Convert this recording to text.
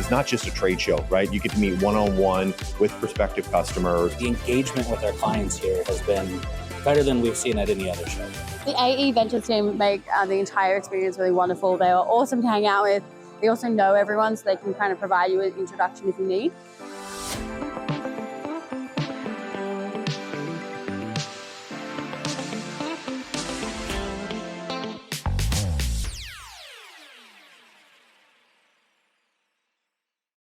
it's not just a trade show, right? You get to meet one-on-one with prospective customers. The engagement with our clients here has been better than we've seen at any other show. The AE Ventures team make the entire experience really wonderful. They are awesome to hang out with. They also know everyone, so they can kind of provide you with introduction if you need.